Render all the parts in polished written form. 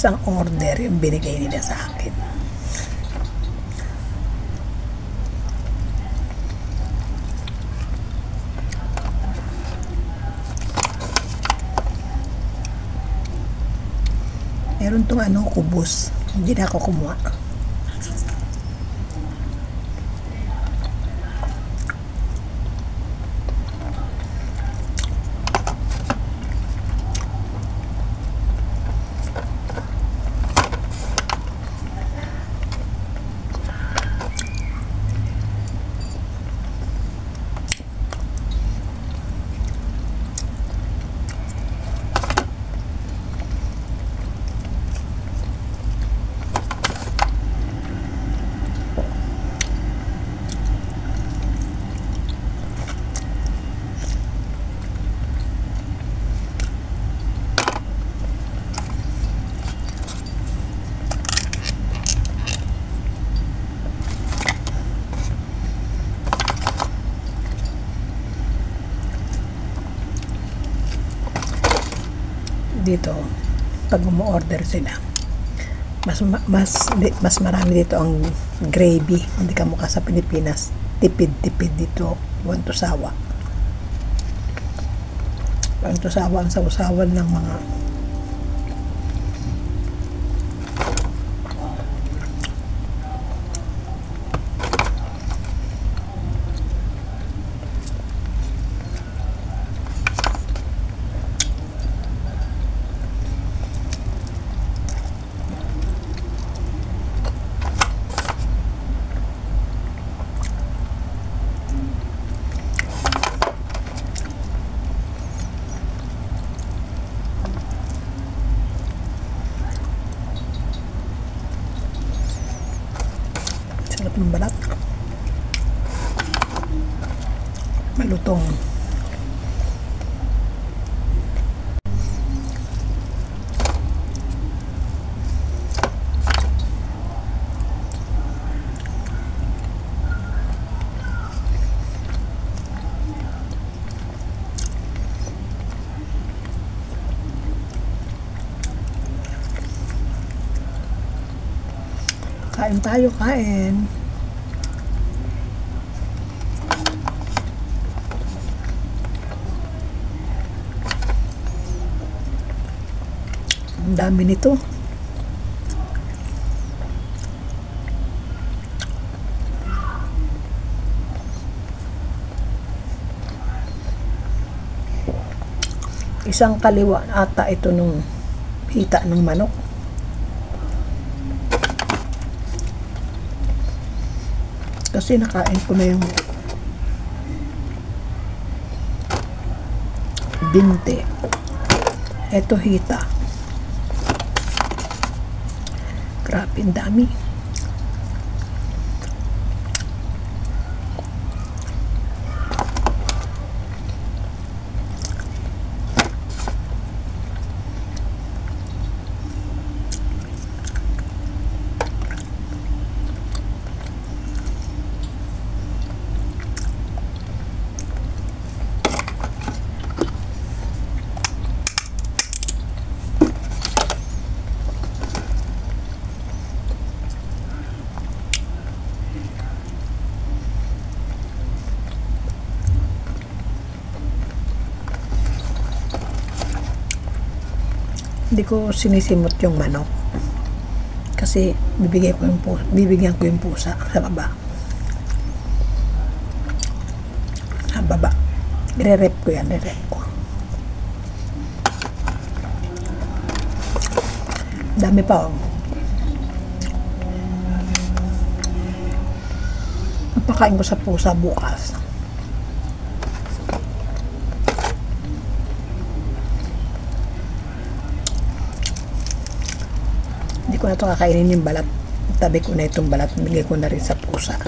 isang order yung binigay nila sa akin. Meron tong kubos. Hindi na ako kumuha. Dito pag umu-order sila mas marami dito ang gravy. Hindi ka mukha sa Pilipinas, tipid dito. Want to sawa ang sawawan ng mga sarap ng balat. Malutong. Kain tayo, kain. Ang dami nito. Isang kaliwa ata ito nung hita ng manok. Kasi nakain ko na yung binte. Ito hita. Grabe, ang dami. Hindi ko sinisimot yung manok kasi bibigyan ko yung pusa sa baba. Sa baba. Re-rep ko yan, re-rep ko. Dami pa, oh. Napakain ko sa pusa bukas. Hindi ko na ito kakainin yung balat. Tabi ko na itong balat. Bigay ko na rin sa pusa.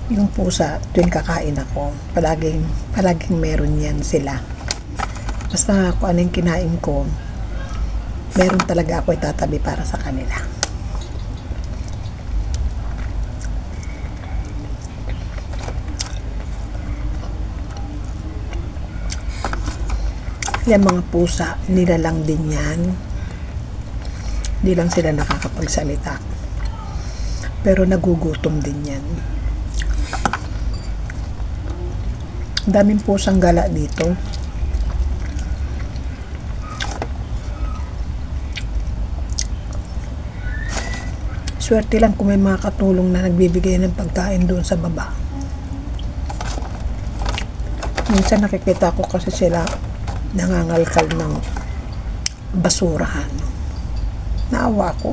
Yung pusa, tuwing kakain ako, palaging meron yan sila. Basta kung ano yung kinain ko, meron talaga ako itatabi para sa kanila. Yung mga pusa, nilalang din yan. Di lang sila nakakapagsalita. Pero nagugutom din yan. Daming pusang gala dito. Swerte lang kung may mga katulong na nagbibigay ng pagkain doon sa baba. Minsan nakikita ko kasi sila nangangalkal ng basurahan. Naawa ko.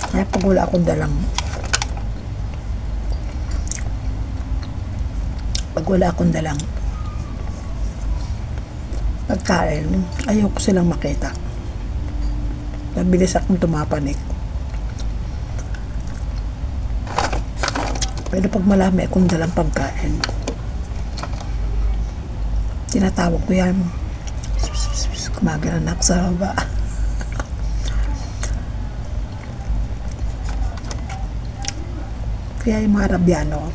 Kaya pag wala akong dalang pagkain, ayoko silang makita. Mabilis akong tumapanik. Pero pag malami akong dalang pagkain, tinatawag ko yan. Kumagana ako sa baba. Kaya yung mga Arabiano,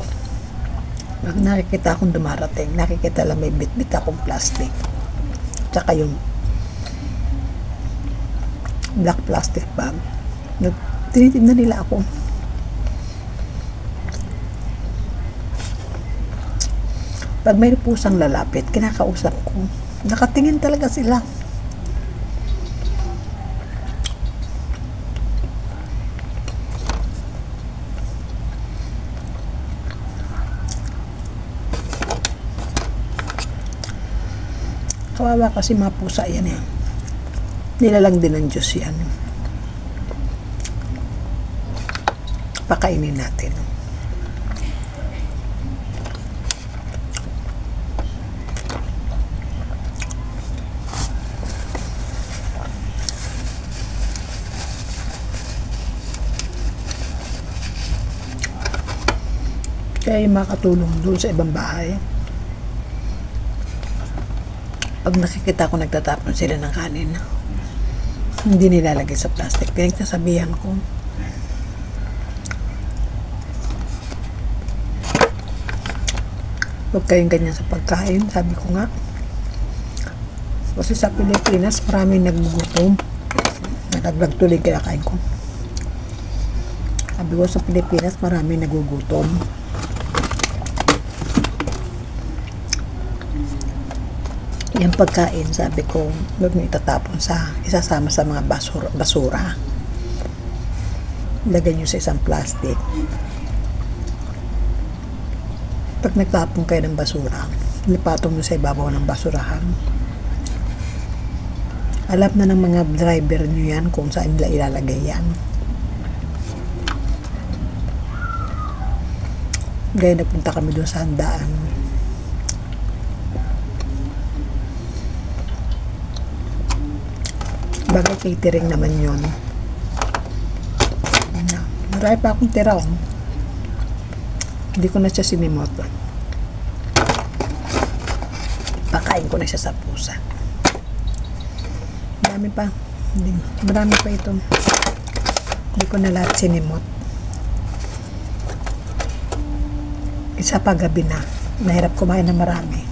pag nakikita akong dumarating, nakikita lang may bit-bit akong plastic. Tsaka yung black plastic bag. Tinitignan nila ako. Pag may pusang lalapit, kinakausap ko. Nakatingin talaga sila. Kawawa kasi mga pusa yan eh. Nilalang din ng Diyos yan. Pakainin natin. Kaya yung makatulong doon sa ibang bahay, pag nakikita ko nagtatapon sila ng kanin, hindi nilalagay sa plastic. Pinagsasabihan ko. Huwag kayong ganyan sa pagkain, sabi ko nga. Kasi sa Pilipinas, maraming nagugutom. Nagdagdag tuloy kinakain ko. Sabi ko sa Pilipinas, maraming nagugutom. Yung pagkain, sabi ko, huwag mo itatapon isasama sa mga basura. Lagay nyo sa isang plastic. Pag nagtapon kayo ng basura, lipatong nyo sa ibabaw ng basurahan. Alam na ng mga driver nyo yan kung saan nila ilalagay yan. Gaya nagpunta kami doon sa handaan. Bagay catering naman yun. Marami pa akong tira. Hindi ko na siya sinimot. Pakain ko na siya sa pusa. Marami pa. Marami pa ito. Hindi ko na lahat sinimot. Isa pa gabi na. Nahirap kumain na marami.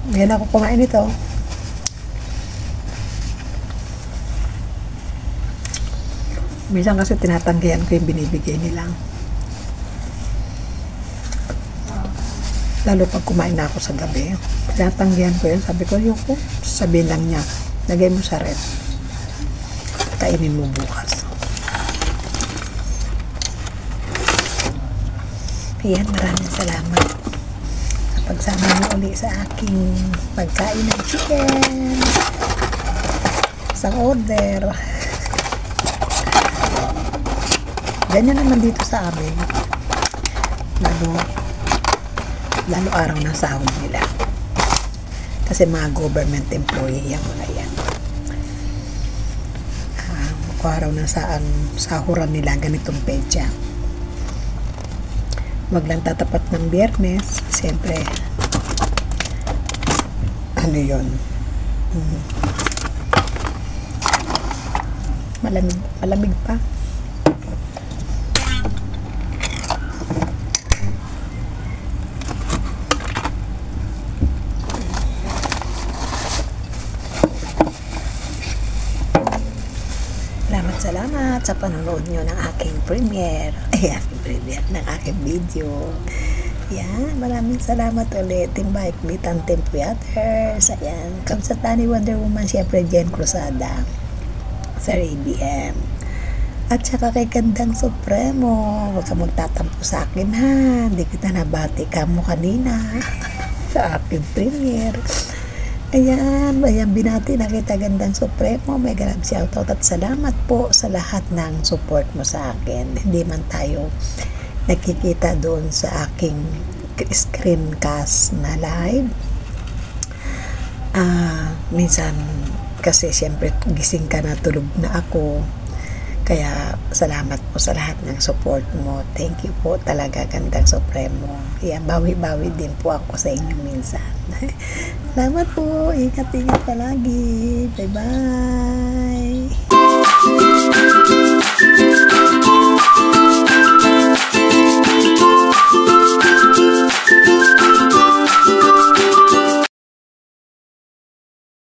Ngayon ako kumain ito. Minsan kasi tinatanggihan ko yung binibigay nila. Lalo pag kumain na ako sa gabi, tinatanggihan ko yun. Sabi ko, ayoko. Sabihin lang niya, lagay mo sa ref. Kainin mo bukas. Ayan, maraming salamat. Pagsama niyo uli sa aking pagkain ng chicken. Isang order. Ganyan naman dito sa amin. Lalo araw ng sahod nila. Kasi mga government employee yan mga yan. Araw ng sahuran nila ganitong pecha. Wag lang tatapat ng Biyernes. Siyempre, ano yun? Malamig pa. sa panonood nyo ng aking premiere. Ng aking video. Yan, maraming salamat ulit. Team Bike, Bitan, Team Theaters. Ayan, kamsatani Wonder Woman, syempre Jen Cruzada. Sa ABM. At saka kay Gandang Supremo. Huwag ka magtatampo sa akin ha. Hindi kita nabati ka mo kanina. Sa aking premiere. Ayan, binati na kita Gandang Supremo. May grab shoutout at salamat po sa lahat ng support mo sa akin. Hindi man tayo nakikita doon sa aking screencast na live. Minsan kasi siyempre gising ka na, tulog na ako. Kaya salamat po sa lahat ng support mo. Thank you po talaga Gandang Supremo. Yan, bawi-bawi din po ako sa inyo minsan. Salamat po. Ingat-ingat palagi. Bye-bye.